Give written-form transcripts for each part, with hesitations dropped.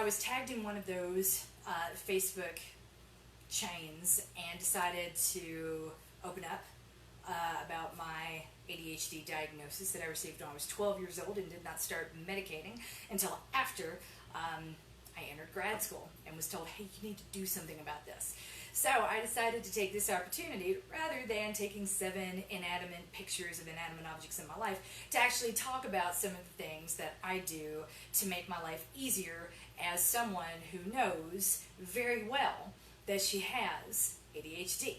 was tagged in one of those Facebook chains and decided to open up about my ADHD diagnosis that I received when I was 12 years old and did not start medicating until after I entered grad school and was told, hey, you need to do something about this. So I decided to take this opportunity, rather than taking 7 inanimate pictures of inanimate objects in my life, to actually talk about some of the things that I do to make my life easier as someone who knows very well that she has ADHD.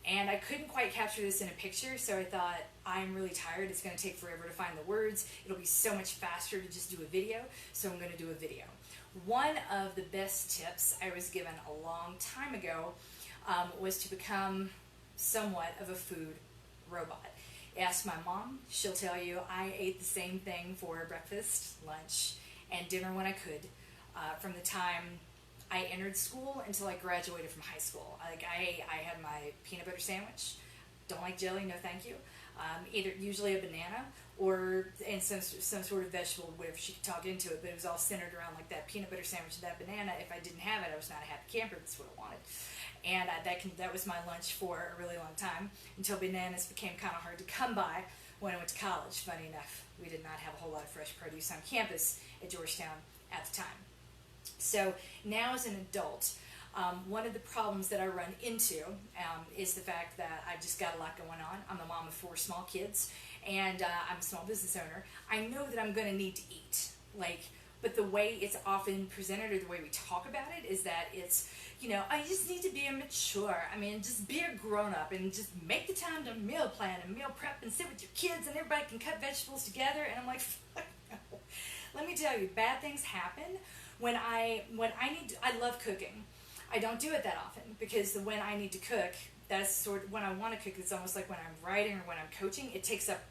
And I couldn't quite capture this in a picture, so I thought, I'm really tired, it's going to take forever to find the words, it'll be so much faster to just do a video, so I'm going to do a video. One of the best tips I was given a long time ago was to become somewhat of a food robot. Ask my mom, she'll tell you I ate the same thing for breakfast, lunch, and dinner when I could, from the time I entered school until I graduated from high school. I had my peanut butter sandwich. Don't like jelly, no thank you. Usually a banana and some sort of vegetable, whatever she could talk into it, but it was all centered around like that peanut butter sandwich and that banana. If I didn't have it, I was not a happy camper. That's what I wanted. And that was my lunch for a really long time, until bananas became kind of hard to come by when I went to college. Funny enough, we did not have a whole lot of fresh produce on campus at Georgetown at the time. So now as an adult, one of the problems that I run into is the fact that I've just got a lot going on. I'm a mom of 4 small kids, and I'm a small business owner. I know that I'm going to need to eat, but the way it's often presented, or the way we talk about it, is that it's, I just need to be mature. Just be a grown-up and just make the time to meal plan and meal prep and sit with your kids and everybody can cut vegetables together. And I'm like, fuck no. Let me tell you, bad things happen when I love cooking. I don't do it that often, because when I need to cook, that's sort of when I want to cook. It's almost like when I'm writing or when I'm coaching, it takes up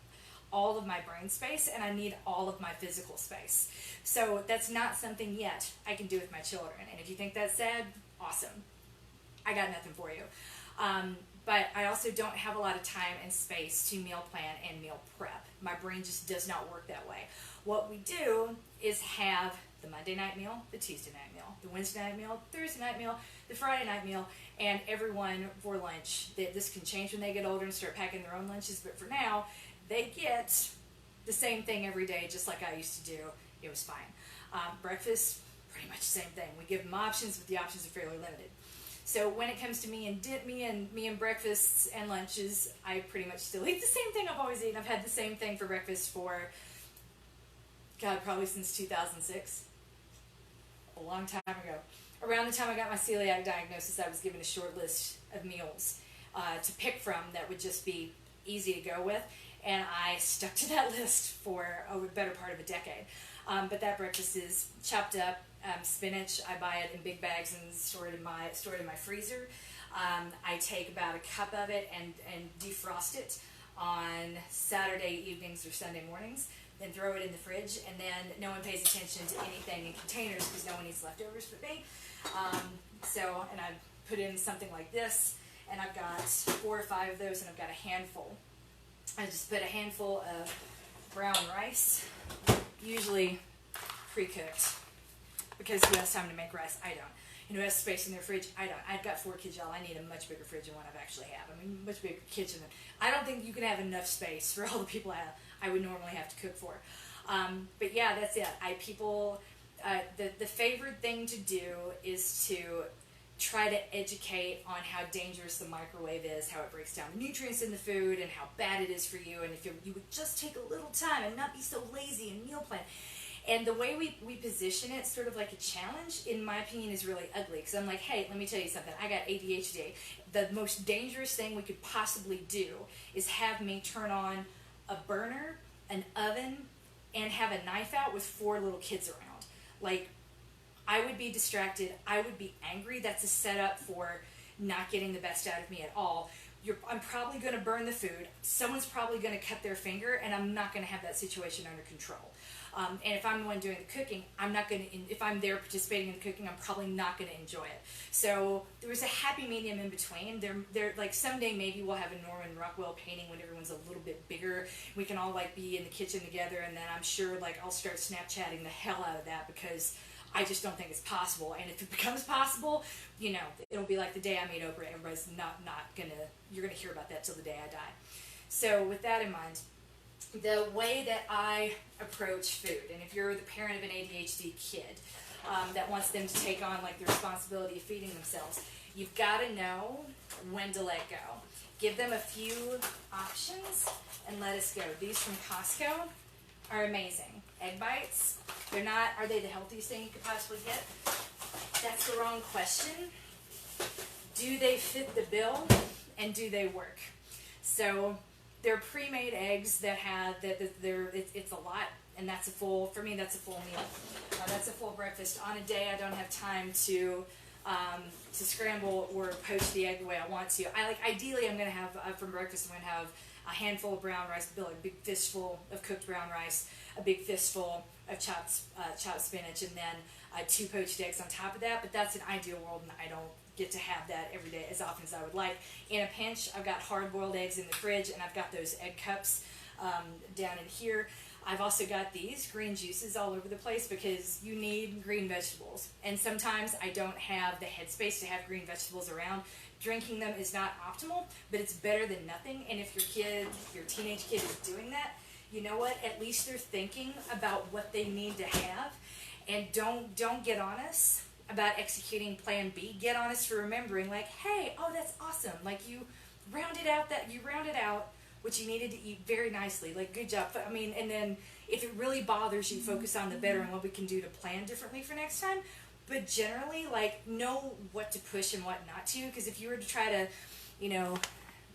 all of my brain space, and I need all of my physical space. So that's not something yet I can do with my children. And if you think that's sad, awesome. I got nothing for you. But I also don't have a lot of time and space to meal plan and meal prep. My brain just does not work that way. What we do is have the Monday night meal, the Tuesday night meal, the Wednesday night meal, Thursday night meal, the Friday night meal, and everyone for lunch. This can change when they get older and start packing their own lunches, but for now, they get the same thing every day, just like I used to do. It was fine. Breakfast, pretty much the same thing. We give them options, but the options are fairly limited. So when it comes to me and breakfasts and lunches, I pretty much still eat the same thing I've always eaten. I've had the same thing for breakfast for, probably since 2006. A long time ago. Around the time I got my celiac diagnosis, I was given a short list of meals to pick from that would just be easy to go with, and I stuck to that list for a better part of a decade. But that breakfast is chopped up spinach. I buy it in big bags and stored in my freezer. I take about a cup of it and defrost it on Saturday evenings or Sunday mornings. Then throw it in the fridge, and then no one pays attention to anything in containers because no one eats leftovers but me. And I put in something like this, and I've got 4 or 5 of those, and I've got a handful. I just put a handful of brown rice, usually pre-cooked, because who has time to make rice? I don't. And who has space in their fridge? I don't. I've got 4 kids, y'all. I need a much bigger fridge than what I've actually have. Much bigger kitchen. I don't think you can have enough space for all the people I would normally have to cook for. But yeah, that's it. The favorite thing to do is to try to educate on how dangerous the microwave is, how it breaks down the nutrients in the food, and how bad it is for you. And if you would just take a little time and not be so lazy and meal plan. And the way we position it, sort of like a challenge, in my opinion, is really ugly. Because I'm like, hey, let me tell you something. I got ADHD. The most dangerous thing we could possibly do is have me turn on a burner, an oven, and have a knife out with 4 little kids around. I would be distracted. I would be angry. That's a setup for not getting the best out of me at all. I'm probably going to burn the food. Someone's probably going to cut their finger, and I'm not going to have that situation under control. And if I'm the one doing the cooking, if I'm there participating in the cooking, I'm probably not going to enjoy it. So there was a happy medium in between. Someday maybe we'll have a Norman Rockwell painting when everyone's a little bit bigger. We can all be in the kitchen together, and then I'm sure I'll start Snapchatting the hell out of that, because I just don't think it's possible. And if it becomes possible, you know, it'll be like the day I made Oprah. Everybody's not gonna, you're gonna hear about that till the day I die. So with that in mind, the way that I approach food, and if you're the parent of an ADHD kid that wants them to take on like the responsibility of feeding themselves, you've got to know when to let go. Give them a few options and let us go. These from Costco are amazing. Egg bites, they're not, are they the healthiest thing you could possibly get? That's the wrong question. Do they fit the bill and do they work? So they're pre-made eggs that have, it's a lot, and that's a full, for me that's a full meal. That's a full breakfast. On a day I don't have time to scramble or poach the egg the way I want to. Ideally I'm going to have, for breakfast I'm going to have a handful of brown rice, a big fistful of cooked brown rice, a big fistful of chopped spinach, and then 2 poached eggs on top of that. But that's an ideal world, and I don't get to have that every day as often as I would like. In a pinch, I've got hard-boiled eggs in the fridge, and I've got those egg cups down in here. I've also got these green juices all over the place because you need green vegetables. And sometimes I don't have the headspace to have green vegetables around. Drinking them is not optimal, but it's better than nothing. And if your teenage kid is doing that, you know what? At least they're thinking about what they need to have. And don't get on us about executing plan B. Get on us for remembering, like, hey, oh, that's awesome. Like, you rounded out what you needed to eat very nicely. Like, good job. I mean, and then if it really bothers you, focus on the better and what we can do to plan differently for next time. But generally, like, know what to push and what not to. Because if you were to try to, you know,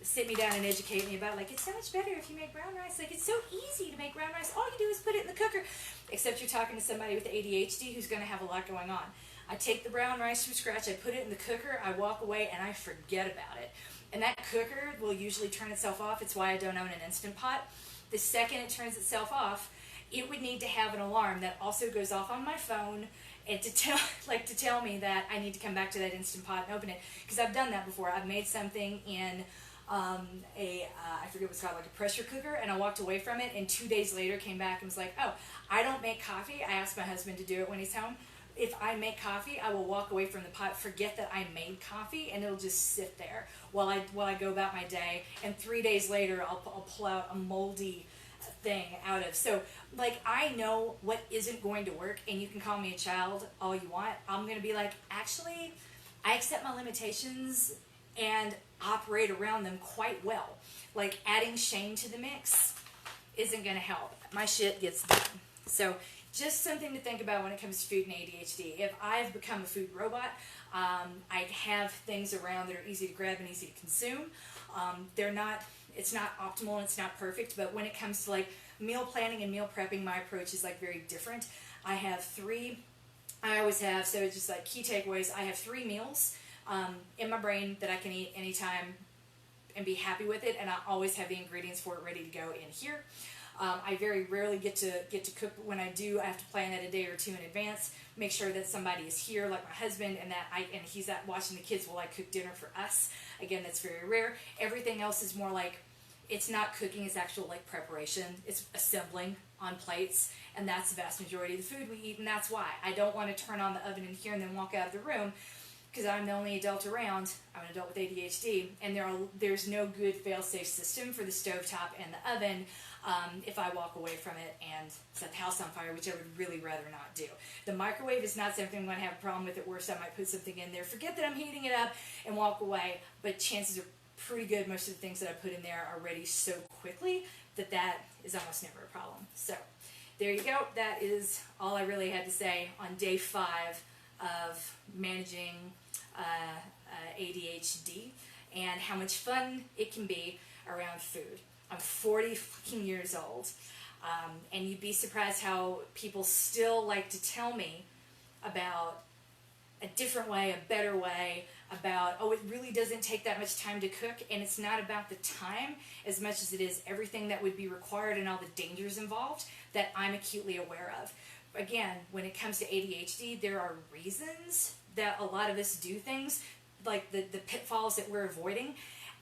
sit me down and educate me about, like, it's so much better if you make brown rice. Like, it's so easy to make brown rice. All you do is put it in the cooker. Except you're talking to somebody with ADHD who's going to have a lot going on. I take the brown rice from scratch, I put it in the cooker, I walk away, and I forget about it. And that cooker will usually turn itself off. It's why I don't own an Instant Pot. The second it turns itself off, it would need to have an alarm that also goes off on my phone and to tell me that I need to come back to that Instant Pot and open it. Because I've done that before. I've made something in I forget what it's called, like a pressure cooker, and I walked away from it, and 2 days later came back and was like, oh, I don't make coffee. I asked my husband to do it when he's home. If I make coffee, I will walk away from the pot, forget that I made coffee, and it'll just sit there while I go about my day. And 3 days later, I'll pull out a moldy thing out of. So, like, I know what isn't going to work, and you can call me a child all you want. I'm going to be like, actually, I accept my limitations and operate around them quite well. Like, adding shame to the mix isn't going to help. My shit gets done. So, just something to think about when it comes to food and ADHD. If I've become a food robot, I have things around that are easy to grab and easy to consume. It's not optimal and it's not perfect, but when it comes to like meal planning and meal prepping, my approach is like very different. I always have, so it's just like key takeaways, I have 3 meals in my brain that I can eat anytime and be happy with it, and I always have the ingredients for it ready to go in here. I very rarely get to cook, but when I do, I have to plan that a day or 2 in advance. Make sure that somebody is here, like my husband, and he's out watching the kids while I cook dinner for us. Again, that's very rare. Everything else is more like, it's not cooking, it's actual like preparation. It's assembling on plates, and that's the vast majority of the food we eat, and that's why. I don't want to turn on the oven in here and then walk out of the room, because I'm the only adult around. I'm an adult with ADHD, and there's no good fail-safe system for the stovetop and the oven if I walk away from it and set the house on fire, which I would really rather not do. The microwave is not something I'm going to have a problem with. At worst, I might put something in there, forget that I'm heating it up, and walk away, but chances are pretty good most of the things that I put in there are ready so quickly that is almost never a problem. So there you go. That is all I really had to say on day 5 of managing ADHD and how much fun it can be around food. I'm 40 fucking years old, and you'd be surprised how people still like to tell me about a different way, a better way, about, oh, it really doesn't take that much time to cook, and it's not about the time as much as it is everything that would be required and all the dangers involved that I'm acutely aware of. Again, when it comes to ADHD, there are reasons that a lot of us do things, like the pitfalls that we're avoiding.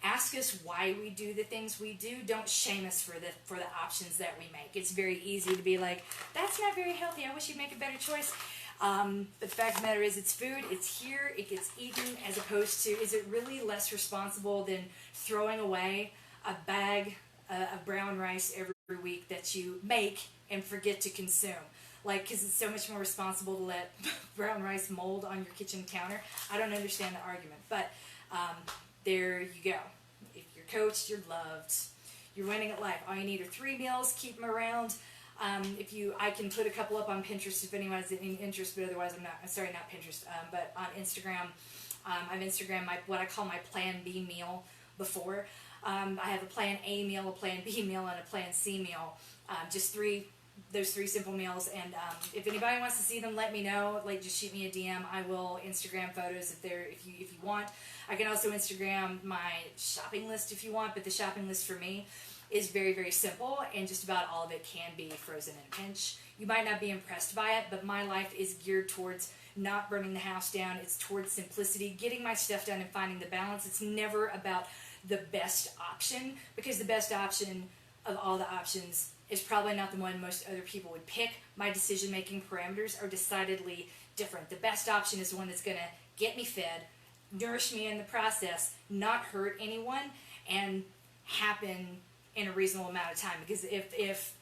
Ask us why we do the things we do. Don't shame us for the options that we make. It's very easy to be like, that's not very healthy. I wish you'd make a better choice. But the fact of the matter is, it's food, it's here, it gets eaten, as opposed to, is it really less responsible than throwing away a bag of brown rice every week that you make and forget to consume? Like, because it's so much more responsible to let brown rice mold on your kitchen counter. I don't understand the argument, but there you go. If you're coached, you're loved. You're winning at life. All you need are 3 meals. Keep them around. I can put a couple up on Pinterest if anyone has any interest, but otherwise not Pinterest, but on Instagram. I've Instagrammed what I call my Plan B meal before. I have a Plan A meal, a Plan B meal, and a Plan C meal. Those 3 simple meals, and if anybody wants to see them, let me know. Like, just shoot me a DM. I will Instagram photos if you want. I can also Instagram my shopping list if you want, but the shopping list for me is very, very simple, and just about all of it can be frozen in a pinch. You might not be impressed by it, but my life is geared towards not burning the house down. It's towards simplicity, getting my stuff done, and finding the balance. It's never about the best option, because the best option of all the options is probably not the one most other people would pick. My decision-making parameters are decidedly different. The best option is the one that's going to get me fed, nourish me in the process, not hurt anyone, and happen in a reasonable amount of time. Because if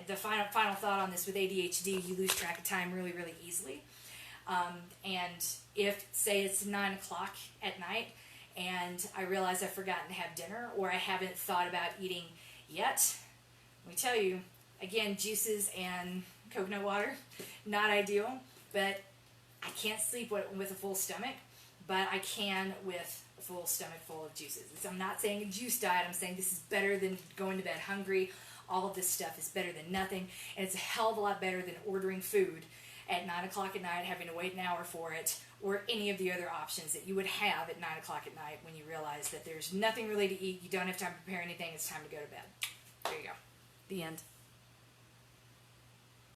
the final thought on this, with ADHD, you lose track of time really, really easily. And if, say, it's 9 o'clock at night, and I realize I've forgotten to have dinner, or I haven't thought about eating yet, let me tell you, again, juices and coconut water, not ideal, but I can't sleep with a full stomach, but I can with a full stomach full of juices. I'm not saying a juice diet, I'm saying this is better than going to bed hungry. All of this stuff is better than nothing, and it's a hell of a lot better than ordering food at 9 o'clock at night, having to wait an hour for it, or any of the other options that you would have at 9 o'clock at night when you realize that there's nothing really to eat, you don't have time to prepare anything, it's time to go to bed. There you go. The end.